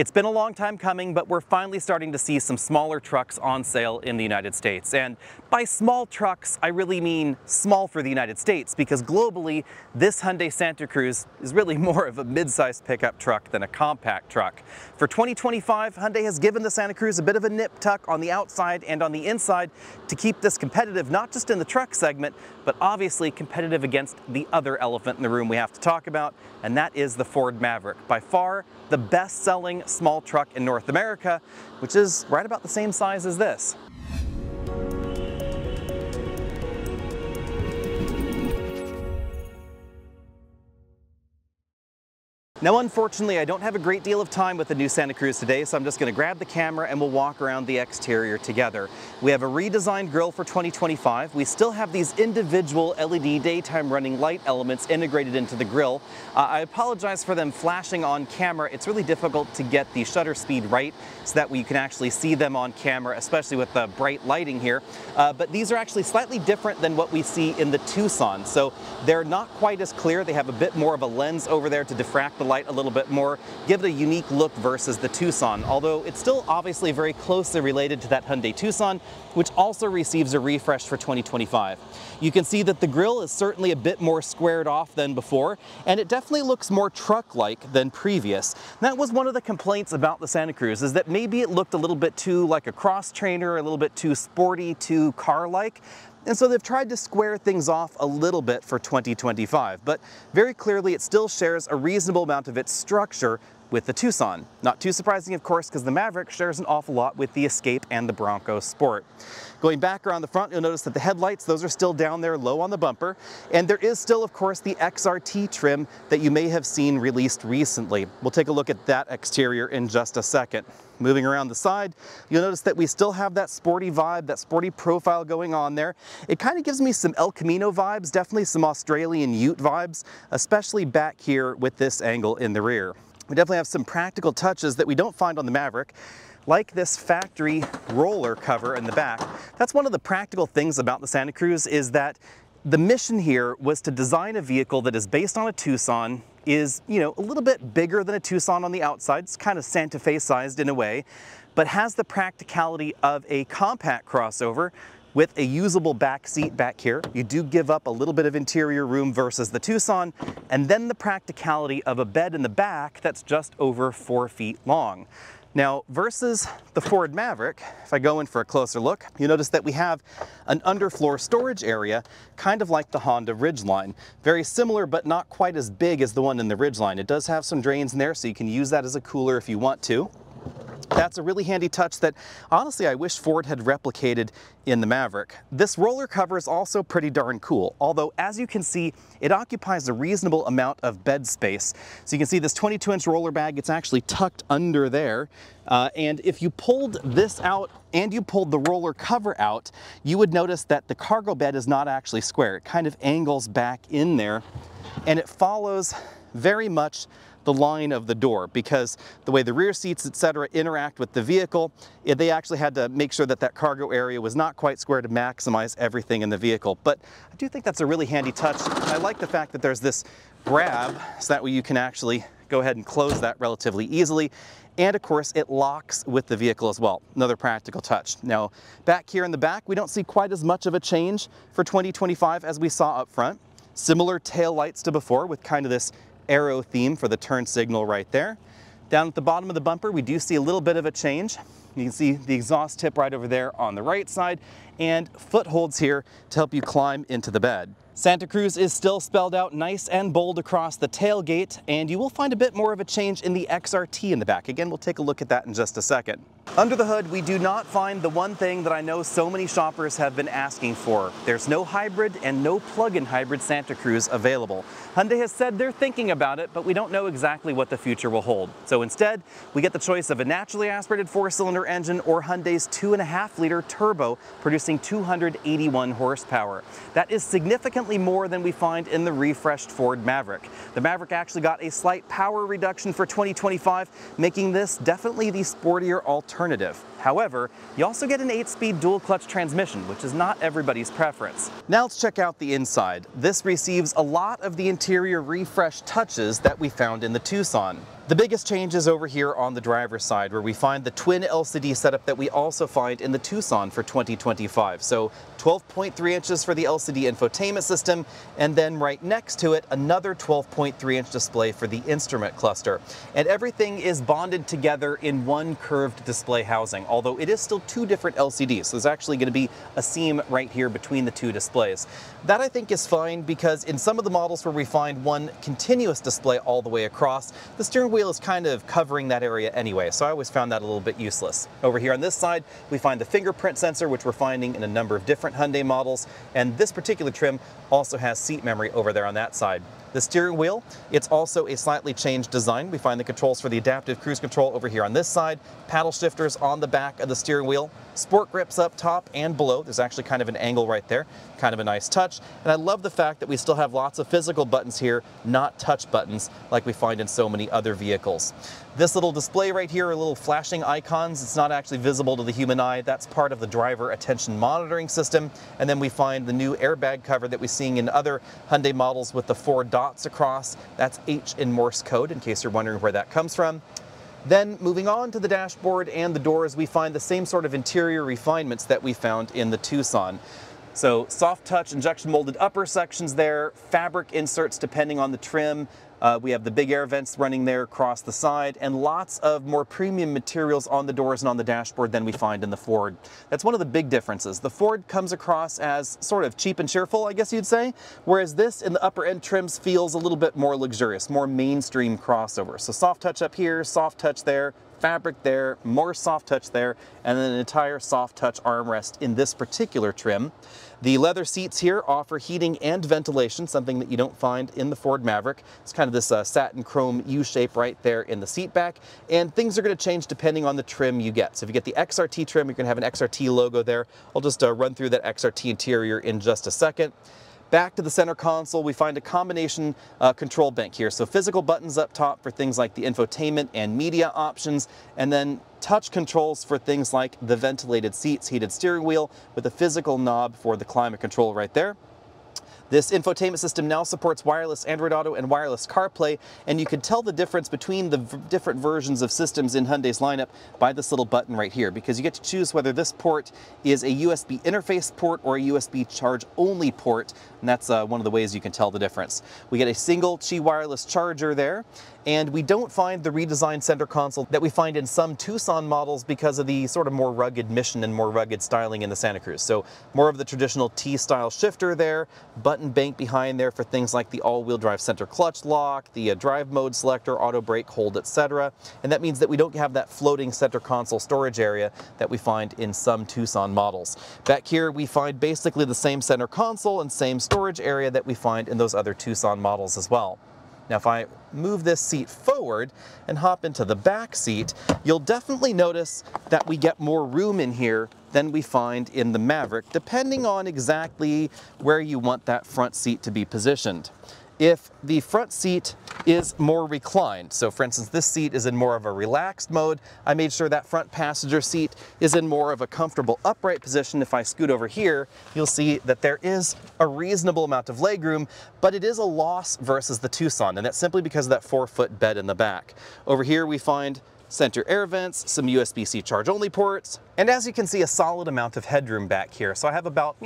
It's been a long time coming, but we're finally starting to see some smaller trucks on sale in the United States. And by small trucks, I really mean small for the United States, because globally, this Hyundai Santa Cruz is really more of a mid-sized pickup truck than a compact truck. For 2025, Hyundai has given the Santa Cruz a bit of a nip tuck on the outside and on the inside to keep this competitive, not just in the truck segment, but obviously competitive against the other elephant in the room we have to talk about, and that is the Ford Maverick. By far, the best-selling small truck in North America, which is right about the same size as this. Now, unfortunately, I don't have a great deal of time with the new Santa Cruz today, so I'm just going to grab the camera and we'll walk around the exterior together. We have a redesigned grille for 2025. We still have these individual LED daytime running light elements integrated into the grille. I apologize for them flashing on camera. It's really difficult to get the shutter speed right so that you can actually see them on camera, especially with the bright lighting here. But these are actually slightly different than what we see in the Tucson. So they're not quite as clear. They have a bit more of a lens over there to diffract the light a little bit more, give it a unique look versus the Tucson, although it's still obviously very closely related to that Hyundai Tucson, which also receives a refresh for 2025. You can see that the grille is certainly a bit more squared off than before, and it definitely looks more truck-like than previous. That was one of the complaints about the Santa Cruz, is that maybe it looked a little bit too like a cross-trainer, a little bit too sporty, too car-like. And so they've tried to square things off a little bit for 2025, but very clearly it still shares a reasonable amount of its structure with the Tucson. Not too surprising, of course, because the Maverick shares an awful lot with the Escape and the Bronco Sport. Going back around the front, you'll notice that the headlights, those are still down there low on the bumper, and there is still, of course, the XRT trim that you may have seen released recently. We'll take a look at that exterior in just a second. Moving around the side, you'll notice that we still have that sporty vibe, that sporty profile going on there. It kind of gives me some El Camino vibes, definitely some Australian Ute vibes, especially back here with this angle in the rear. We definitely have some practical touches that we don't find on the Maverick, like this factory roller cover in the back. That's one of the practical things about the Santa Cruz, is that the mission here was to design a vehicle that is based on a Tucson, is, you know, a little bit bigger than a Tucson on the outside. It's kind of Santa Fe sized in a way, but has the practicality of a compact crossover with a usable back seat back here. You do give up a little bit of interior room versus the Tucson, and then the practicality of a bed in the back that's just over 4 feet long. Now, versus the Ford Maverick, if I go in for a closer look, you notice that we have an underfloor storage area, kind of like the Honda Ridgeline. Very similar, but not quite as big as the one in the Ridgeline. It does have some drains in there, so you can use that as a cooler if you want to. That's a really handy touch that, honestly, I wish Ford had replicated in the Maverick. This roller cover is also pretty darn cool, although as you can see, it occupies a reasonable amount of bed space. So you can see this 22-inch roller bag, it's actually tucked under there. And if you pulled this out and you pulled the roller cover out, you would notice that the cargo bed is not actually square. It kind of angles back in there, and it follows very much the line of the door, because the way the rear seats, etc., interact with the vehicle, they actually had to make sure that that cargo area was not quite square to maximize everything in the vehicle. But I do think that's a really handy touch. I like the fact that there's this grab, so that way you can actually go ahead and close that relatively easily. And of course, it locks with the vehicle as well. Another practical touch. Now, back here in the back, we don't see quite as much of a change for 2025 as we saw up front. Similar tail lights to before, with kind of this arrow theme for the turn signal right there. Down at the bottom of the bumper, we do see a little bit of a change. You can see the exhaust tip right over there on the right side, and footholds here to help you climb into the bed. Santa Cruz is still spelled out nice and bold across the tailgate, and you will find a bit more of a change in the XRT in the back. Again, we'll take a look at that in just a second. Under the hood, we do not find the one thing that I know so many shoppers have been asking for. There's no hybrid and no plug-in hybrid Santa Cruz available. Hyundai has said they're thinking about it, but we don't know exactly what the future will hold. So instead, we get the choice of a naturally aspirated 4-cylinder engine or Hyundai's 2.5-liter turbo producing 281 horsepower. That is significantly more than we find in the refreshed Ford Maverick. The Maverick actually got a slight power reduction for 2025, making this definitely the sportier alternative. However, you also get an 8-speed dual-clutch transmission, which is not everybody's preference. Now let's check out the inside. This receives a lot of the interior refresh touches that we found in the Tucson. The biggest change is over here on the driver's side, where we find the twin LCD setup that we also find in the Tucson for 2025. So 12.3 inches for the LCD infotainment system, and then right next to it, another 12.3 inch display for the instrument cluster. And everything is bonded together in one curved display housing, although it is still two different LCDs. So there's actually going to be a seam right here between the two displays. That I think is fine, because in some of the models where we find one continuous display all the way across, the steering wheel is kind of covering that area anyway, so I always found that a little bit useless. Over here on this side, we find the fingerprint sensor, which we're finding in a number of different Hyundai models, and this particular trim also has seat memory over there on that side. The steering wheel, it's also a slightly changed design. We find the controls for the adaptive cruise control over here on this side, paddle shifters on the back of the steering wheel, sport grips up top and below. There's actually kind of an angle right there, kind of a nice touch. And I love the fact that we still have lots of physical buttons here, not touch buttons like we find in so many other vehicles. This little display right here are little flashing icons. It's not actually visible to the human eye. That's part of the driver attention monitoring system. And then we find the new airbag cover that we're seeing in other Hyundai models with the 4 dots across. That's H in Morse code, in case you're wondering where that comes from. Then moving on to the dashboard and the doors, we find the same sort of interior refinements that we found in the Tucson. So soft touch injection molded upper sections there, fabric inserts depending on the trim. We have the big air vents running there across the side, and lots of more premium materials on the doors and on the dashboard than we find in the Ford. That's one of the big differences. The Ford comes across as sort of cheap and cheerful, I guess you'd say, whereas this in the upper end trims feels a little bit more luxurious, more mainstream crossover. So soft touch up here, soft touch there, fabric there, more soft touch there, and then an entire soft touch armrest in this particular trim. The leather seats here offer heating and ventilation, something that you don't find in the Ford Maverick. It's kind of this satin chrome U shape right there in the seat back, and things are going to change depending on the trim you get. So if you get the XRT trim, you're going to have an XRT logo there. I'll just run through that XRT interior in just a second. Back to the center console, we find a combination control bank here. So physical buttons up top for things like the infotainment and media options, and then touch controls for things like the ventilated seats, heated steering wheel, with a physical knob for the climate control right there. This infotainment system now supports wireless Android Auto and wireless CarPlay, and you can tell the difference between the different versions of systems in Hyundai's lineup by this little button right here, because you get to choose whether this port is a USB interface port or a USB charge-only port, and that's one of the ways you can tell the difference. We get a single Qi wireless charger there, and we don't find the redesigned center console that we find in some Tucson models because of the sort of more rugged mission and more rugged styling in the Santa Cruz. So more of the traditional T-style shifter there, button bank behind there for things like the all-wheel drive center clutch lock, the drive mode selector, auto brake hold, etc. And that means that we don't have that floating center console storage area that we find in some Tucson models. Back here we find basically the same center console and same storage area that we find in those other Tucson models as well. Now if I move this seat forward and hop into the back seat, you'll definitely notice that we get more room in here than we find in the Maverick, depending on exactly where you want that front seat to be positioned. If the front seat is more reclined, so for instance this seat is in more of a relaxed mode, I made sure that front passenger seat is in more of a comfortable upright position. If I scoot over here, you'll see that there is a reasonable amount of legroom, but it is a loss versus the Tucson, and that's simply because of that 4-foot bed in the back. Over here we find center air vents, some USB-C charge-only ports, and as you can see, a solid amount of headroom back here. So I have about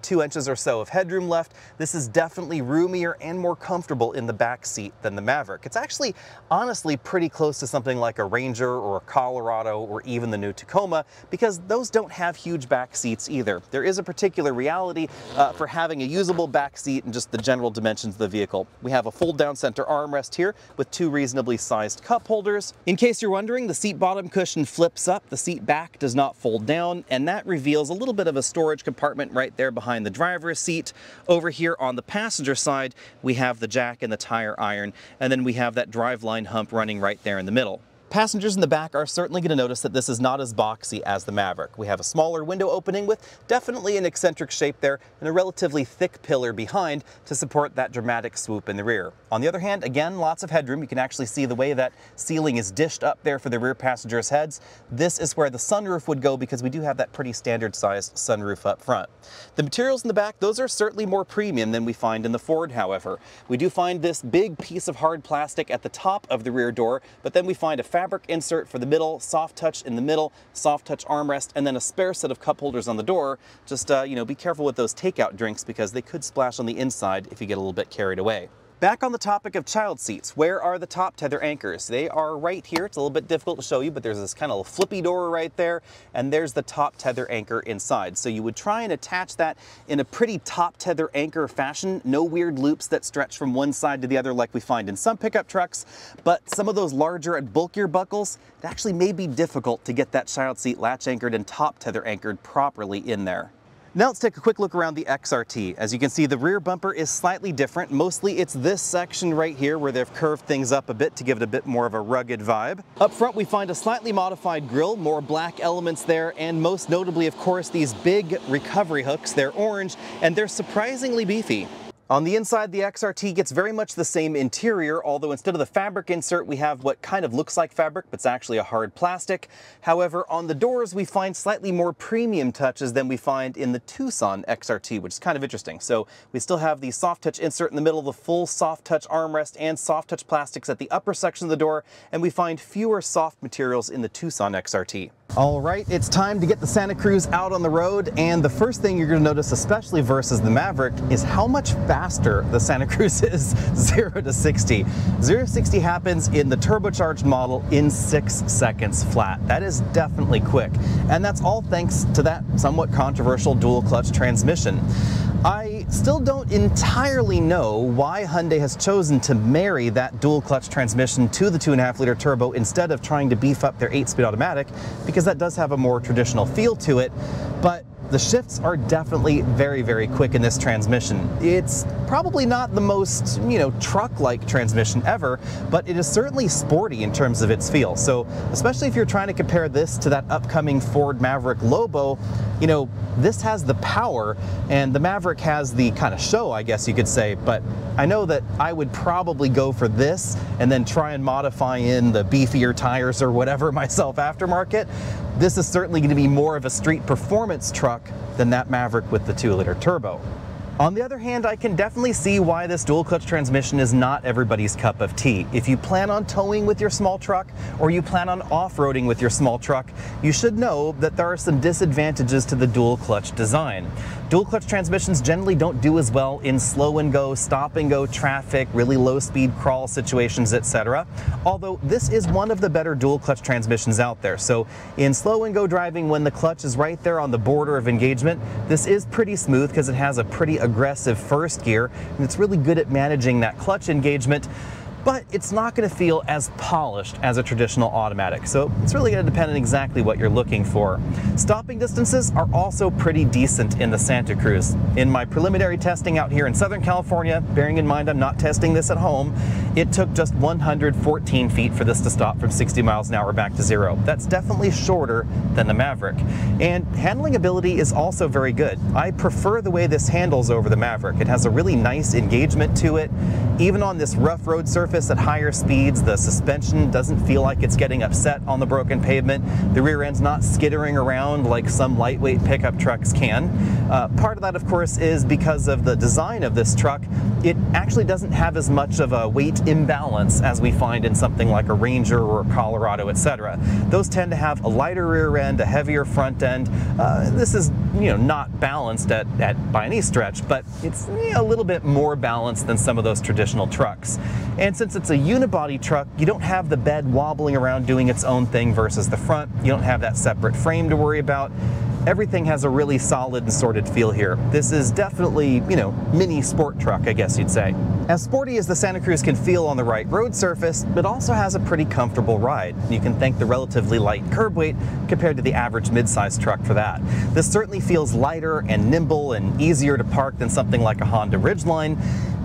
2 inches or so of headroom left. This is definitely roomier and more comfortable in the back seat than the Maverick. It's actually honestly pretty close to something like a Ranger or a Colorado or even the new Tacoma, because those don't have huge back seats either. There is a particular reality for having a usable back seat and just the general dimensions of the vehicle. We have a fold-down center armrest here with 2 reasonably sized cup holders. In case you're wondering, the seat bottom cushion flips up, the seat back does not fold down, and that reveals a little bit of a storage compartment right there behind the driver's seat. Over here on the passenger side, we have the jack and the tire iron, and then we have that driveline hump running right there in the middle. Passengers in the back are certainly going to notice that this is not as boxy as the Maverick. We have a smaller window opening with definitely an eccentric shape there and a relatively thick pillar behind to support that dramatic swoop in the rear. On the other hand, again, lots of headroom. You can actually see the way that ceiling is dished up there for the rear passengers' heads. This is where the sunroof would go because we do have that pretty standard sized sunroof up front. The materials in the back, those are certainly more premium than we find in the Ford, however. We do find this big piece of hard plastic at the top of the rear door, but then we find a fabric insert for the middle, soft touch in the middle, soft touch armrest, and then a spare set of cup holders on the door. Just, be careful with those takeout drinks because they could splash on the inside if you get a little bit carried away. Back on the topic of child seats, where are the top tether anchors? They are right here. It's a little bit difficult to show you, but there's this kind of flippy door right there, and there's the top tether anchor inside. So you would try and attach that in a pretty top tether anchor fashion. No weird loops that stretch from one side to the other like we find in some pickup trucks, but some of those larger and bulkier buckles, it actually may be difficult to get that child seat latch anchored and top tether anchored properly in there. Now let's take a quick look around the XRT. As you can see, the rear bumper is slightly different. Mostly it's this section right here where they've curved things up a bit to give it a bit more of a rugged vibe. Up front we find a slightly modified grille, more black elements there, and most notably, of course, these big recovery hooks. They're orange and they're surprisingly beefy. On the inside, the XRT gets very much the same interior, although instead of the fabric insert, we have what kind of looks like fabric, but it's actually a hard plastic. However, on the doors, we find slightly more premium touches than we find in the Tucson XRT, which is kind of interesting. So we still have the soft touch insert in the middle, the full soft touch armrest, and soft touch plastics at the upper section of the door, and we find fewer soft materials in the Tucson XRT. All right, it's time to get the Santa Cruz out on the road, and the first thing you're going to notice, especially versus the Maverick, is how much faster the Santa Cruz is 0 to 60. 0 to 60 happens in the turbocharged model in 6 seconds flat. That is definitely quick, and that's all thanks to that somewhat controversial dual clutch transmission. I still don't entirely know why Hyundai has chosen to marry that dual clutch transmission to the 2.5 liter turbo instead of trying to beef up their 8-speed automatic, because that does have a more traditional feel to it, but the shifts are definitely very, very quick in this transmission. It's probably not the most, truck-like transmission ever, but it is certainly sporty in terms of its feel. So, especially if you're trying to compare this to that upcoming Ford Maverick Lobo, this has the power, and the Maverick has the kind of show, I guess you could say, but I know that I would probably go for this and then try and modify in the beefier tires or whatever myself aftermarket. This is certainly going to be more of a street performance truck than that Maverick with the 2-liter turbo. On the other hand, I can definitely see why this dual clutch transmission is not everybody's cup of tea. If you plan on towing with your small truck or you plan on off-roading with your small truck, you should know that there are some disadvantages to the dual clutch design. Dual clutch transmissions generally don't do as well in slow and go, stop and go traffic, really low speed crawl situations, etc. Although this is one of the better dual clutch transmissions out there. So in slow and go driving, when the clutch is right there on the border of engagement, this is pretty smooth because it has a pretty aggressive first gear, and it's really good at managing that clutch engagement, but it's not going to feel as polished as a traditional automatic. So it's really going to depend on exactly what you're looking for. Stopping distances are also pretty decent in the Santa Cruz. In my preliminary testing out here in Southern California, bearing in mind I'm not testing this at home, it took just 114 feet for this to stop from 60 miles an hour back to 0. That's definitely shorter than the Maverick. And handling ability is also very good. I prefer the way this handles over the Maverick. It has a really nice engagement to it. Even on this rough road surface at higher speeds, the suspension doesn't feel like it's getting upset on the broken pavement. The rear end's not skittering around like some lightweight pickup trucks can. Part of that, of course, is because of the design of this truck. It actually doesn't have as much of a weight imbalance as we find in something like a Ranger or a Colorado, etc. Those tend to have a lighter rear end, a heavier front end. This is, not balanced by any stretch, but it's a little bit more balanced than some of those traditional trucks. And since it's a unibody truck, you don't have the bed wobbling around doing its own thing versus the front. You don't have that separate frame to worry about. Everything has a really solid and sorted feel here. This is definitely, mini sport truck, I guess you'd say. As sporty as the Santa Cruz can feel on the right road surface, it also has a pretty comfortable ride. You can thank the relatively light curb weight compared to the average mid-size truck for that. This certainly feels lighter and nimble and easier to park than something like a Honda Ridgeline,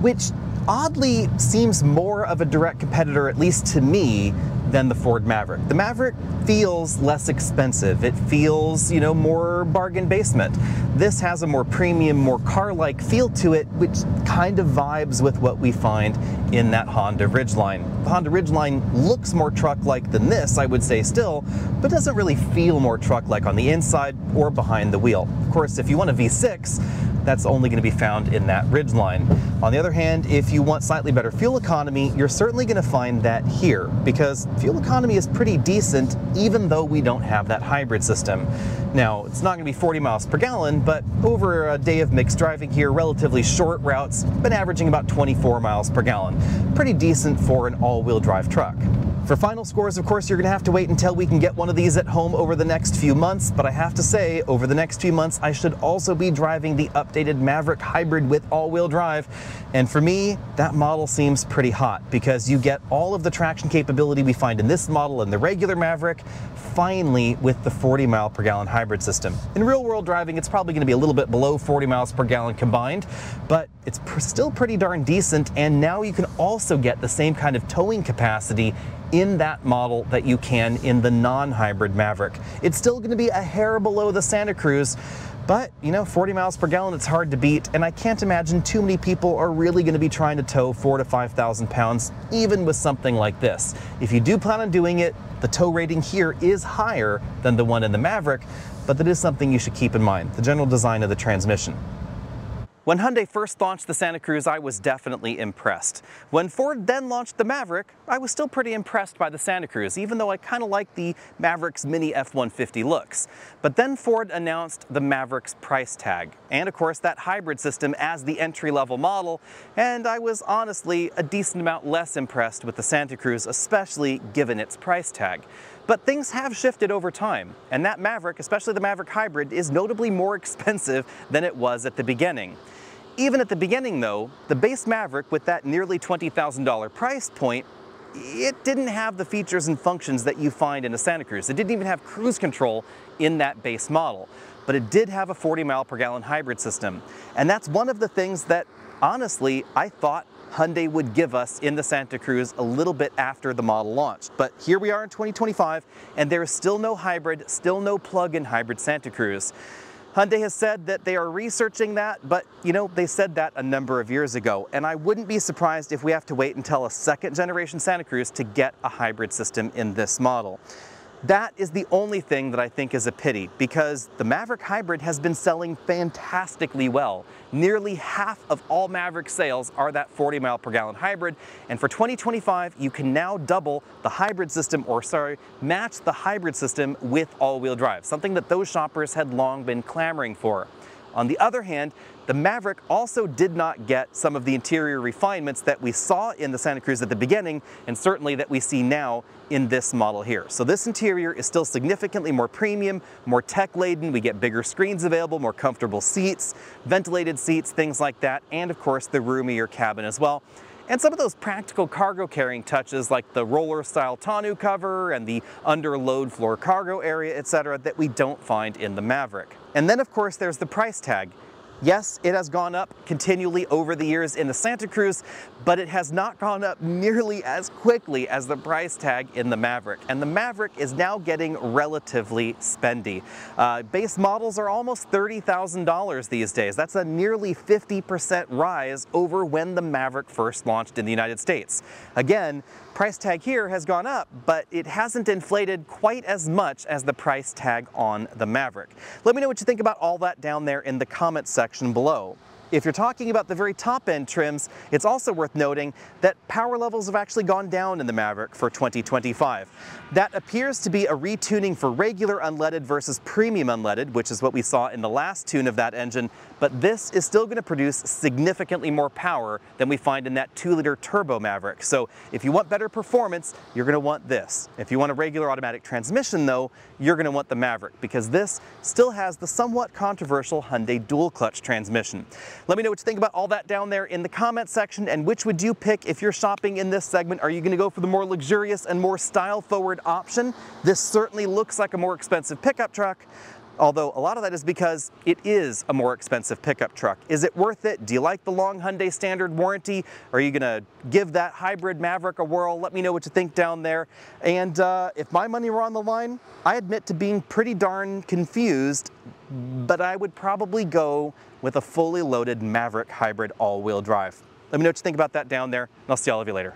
which oddly seems more of a direct competitor, at least to me, than the Ford Maverick. The Maverick feels less expensive. It feels, more bargain basement. This has a more premium, more car-like feel to it, which kind of vibes with what we find in that Honda Ridgeline. The Honda Ridgeline looks more truck-like than this, I would say still, but doesn't really feel more truck-like on the inside or behind the wheel. Of course, if you want a V6, that's only going to be found in that Ridgeline. On the other hand, if you want slightly better fuel economy, you're certainly going to find that here, because fuel economy is pretty decent even though we don't have that hybrid system. Now, it's not going to be 40 miles per gallon, but over a day of mixed driving here, relatively short routes, been averaging about 24 miles per gallon. Pretty decent for an all-wheel drive truck. For final scores, of course, you're going to have to wait until we can get one of these at home over the next few months, but I have to say, over the next few months, I should also be driving the updated Maverick Hybrid with all-wheel drive, and for me, that model seems pretty hot, because you get all of the traction capability we find in this model and the regular Maverick, finally with the 40 mile per gallon hybrid system. In real-world driving, it's probably going to be a little bit below 40 miles per gallon combined, but it's still pretty darn decent, and now you can also get the same kind of towing capacity in that model that you can in the non-hybrid Maverick. It's still going to be a hair below the Santa Cruz, but 40 miles per gallon, it's hard to beat, and I can't imagine too many people are really going to be trying to tow 4,000 to 5,000 pounds, even with something like this. If you do plan on doing it, the tow rating here is higher than the one in the Maverick, but that is something you should keep in mind, the general design of the transmission. When Hyundai first launched the Santa Cruz, I was definitely impressed. When Ford then launched the Maverick, I was still pretty impressed by the Santa Cruz, even though I kind of like the Maverick's mini F-150 looks. But then Ford announced the Maverick's price tag, and of course that hybrid system as the entry-level model, and I was honestly a decent amount less impressed with the Santa Cruz, especially given its price tag. But things have shifted over time, and that Maverick, especially the Maverick Hybrid, is notably more expensive than it was at the beginning. Even at the beginning though, the base Maverick with that nearly $20,000 price point, it didn't have the features and functions that you find in a Santa Cruz. It didn't even have cruise control in that base model, but it did have a 40 mile per gallon hybrid system. And that's one of the things that, honestly, I thought Hyundai would give us in the Santa Cruz a little bit after the model launched. But here we are in 2025, and there is still no hybrid, still no plug-in hybrid Santa Cruz. Hyundai has said that they are researching that, but they said that a number of years ago, and I wouldn't be surprised if we have to wait until a second generation Santa Cruz to get a hybrid system in this model. That is the only thing that I think is a pity, because the Maverick Hybrid has been selling fantastically well. Nearly half of all Maverick sales are that 40 mile per gallon hybrid, and for 2025 you can now double the hybrid system, match the hybrid system with all-wheel drive, something that those shoppers had long been clamoring for. On the other hand, the Maverick also did not get some of the interior refinements that we saw in the Santa Cruz at the beginning, and certainly that we see now in this model here. So this interior is still significantly more premium, more tech-laden. We get bigger screens available, more comfortable seats, ventilated seats, things like that, and of course the roomier cabin as well. And some of those practical cargo carrying touches like the roller-style tonneau cover and the under-load floor cargo area, etc., that we don't find in the Maverick. And then of course there's the price tag. Yes, it has gone up continually over the years in the Santa Cruz, but it has not gone up nearly as quickly as the price tag in the Maverick. And the Maverick is now getting relatively spendy. Base models are almost $30,000 these days. That's a nearly 50% rise over when the Maverick first launched in the United States. Again, price tag here has gone up, but it hasn't inflated quite as much as the price tag on the Maverick. Let me know what you think about all that down there in the comments section below. If you're talking about the very top end trims, it's also worth noting that power levels have actually gone down in the Maverick for 2025. That appears to be a retuning for regular unleaded versus premium unleaded, which is what we saw in the last tune of that engine, but this is still going to produce significantly more power than we find in that 2-liter turbo Maverick. So if you want better performance, you're going to want this. If you want a regular automatic transmission though, you're going to want the Maverick, because this still has the somewhat controversial Hyundai dual clutch transmission. Let me know what you think about all that down there in the comments section, and which would you pick if you're shopping in this segment? Are you going to go for the more luxurious and more style-forward option? This certainly looks like a more expensive pickup truck. Although a lot of that is because it is a more expensive pickup truck. Is it worth it? Do you like the long Hyundai standard warranty? Are you gonna give that hybrid Maverick a whirl? Let me know what you think down there. And if my money were on the line, I admit to being pretty darn confused, but I would probably go with a fully loaded Maverick hybrid all-wheel drive. Let me know what you think about that down there, and I'll see all of you later.